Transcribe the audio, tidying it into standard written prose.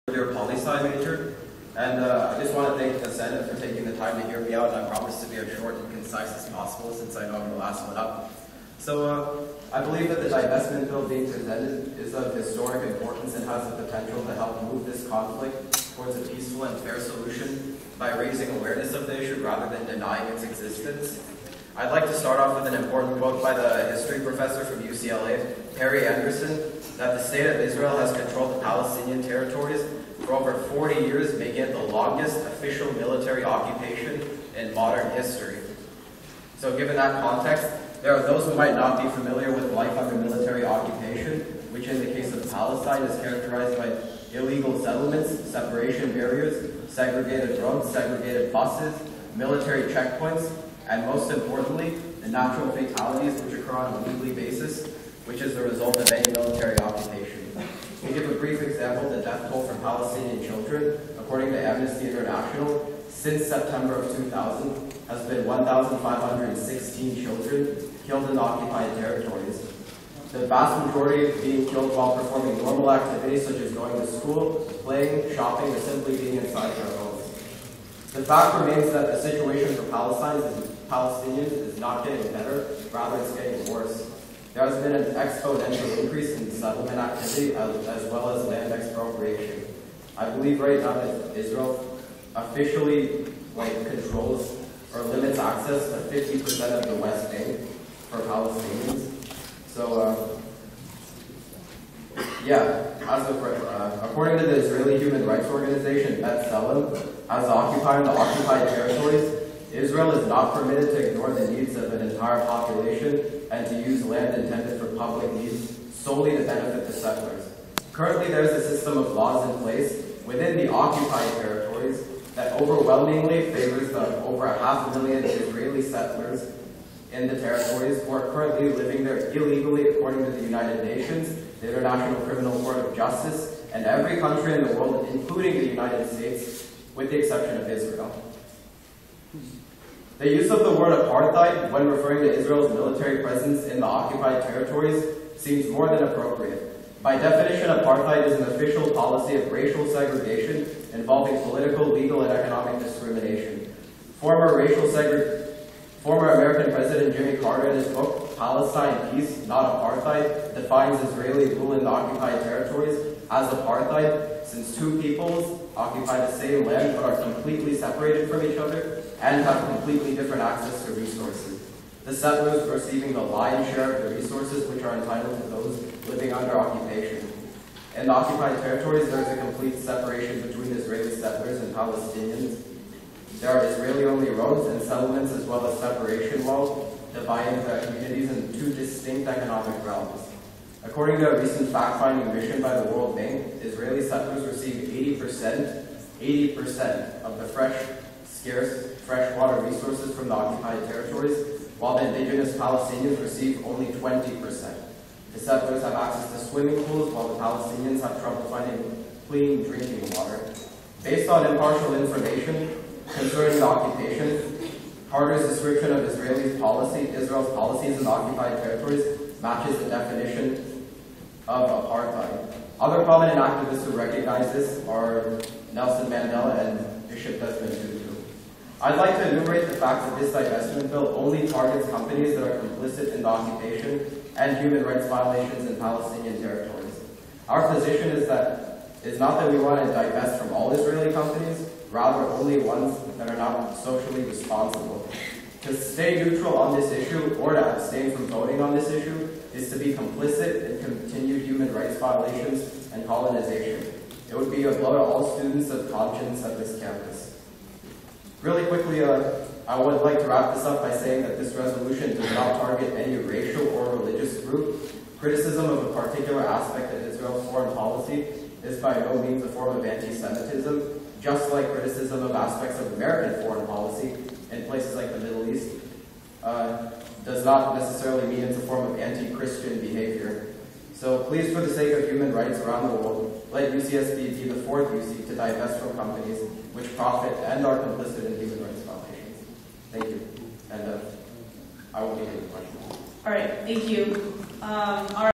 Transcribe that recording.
Your poli-sci major, and I just want to thank the Senate for taking the time to hear me out, and I promise to be as short and concise as possible since I know I'm the last one up. So I believe that the divestment bill being presented is of historic importance and has the potential to help move this conflict towards a peaceful and fair solution by raising awareness of the issue rather than denying its existence. I'd like to start off with an important quote by the history professor from UCLA, Harry Anderson, that the state of Israel has controlled the Palestinian territories for over 40 years, making it the longest official military occupation in modern history. So given that context, there are those who might not be familiar with life under military occupation, which in the case of Palestine is characterized by illegal settlements, separation barriers, segregated roads, segregated buses, military checkpoints, and most importantly, the natural fatalities which occur on a weekly basis, which is the result of any military occupation. To give a brief example, the death toll for Palestinian children, according to Amnesty International, since September of 2000, has been 1,516 children killed in the occupied territories. The vast majority being killed while performing normal activities such as going to school, playing, shopping, or simply being inside their homes. The fact remains that the situation for Palestinians is not getting better, rather it's getting worse. There has been an exponential increase in settlement activity as well as land expropriation. I believe right now that Israel officially controls or limits access to 50% of the West Bank for Palestinians. So, according to the Israeli human rights organization, B'Tselem, as occupying the occupied territories, Israel is not permitted to ignore the needs of an entire population and to use land intended for public needs solely to benefit the settlers. Currently, there is a system of laws in place within the occupied territories that overwhelmingly favors the over 500,000 Israeli settlers in the territories who are currently living there illegally according to the United Nations, the International Criminal Court of Justice, and every country in the world, including the United States, with the exception of Israel. The use of the word apartheid when referring to Israel's military presence in the occupied territories seems more than appropriate. By definition, apartheid is an official policy of racial segregation involving political, legal, and economic discrimination. Former American President Jimmy Carter, in his book, Palestine Peace, Not Apartheid, defines Israeli rule in the occupied territories as apartheid, since two peoples occupy the same land but are completely separated from each other and have completely different access to resources. The settlers receiving the lion's share of the resources which are entitled to those living under occupation. In the occupied territories, there is a complete separation between Israeli settlers and Palestinians. There are Israeli-only roads and settlements as well as separation walls dividing the communities into two distinct economic realms. According to a recent fact-finding mission by the World Bank, Israeli settlers receive 80% of the scarce freshwater resources from the occupied territories, while the indigenous Palestinians receive only 20%. The settlers have access to swimming pools, while the Palestinians have trouble finding clean drinking water. Based on impartial information concerning the occupation, Carter's description of Israel's policies in the occupied territories matches the definition of apartheid. Other prominent activists who recognize this are Nelson Mandela and Bishop Desmond Tutu. I'd like to enumerate the fact that this divestment bill only targets companies that are complicit in the occupation and human rights violations in Palestinian territories. Our position is not that we want to divest from all Israeli companies, rather only ones that are not socially responsible. To stay neutral on this issue or to abstain from voting on this issue is to be complicit in continued human rights violations and colonization. It would be a blow to all students of conscience at this campus. Really quickly, I would like to wrap this up by saying that this resolution does not target any racial or religious group. Criticism of a particular aspect of Israel's foreign policy is by no means a form of anti-Semitism, just like criticism of aspects of American foreign policy in places like the Middle East does not necessarily mean it's a form of anti-Christian behavior. So please, for the sake of human rights around the world, let UCSB be the fourth UC to divest from companies which profit and are complicit in human rights violations. Thank you. And I will be taking questions. All right, thank you.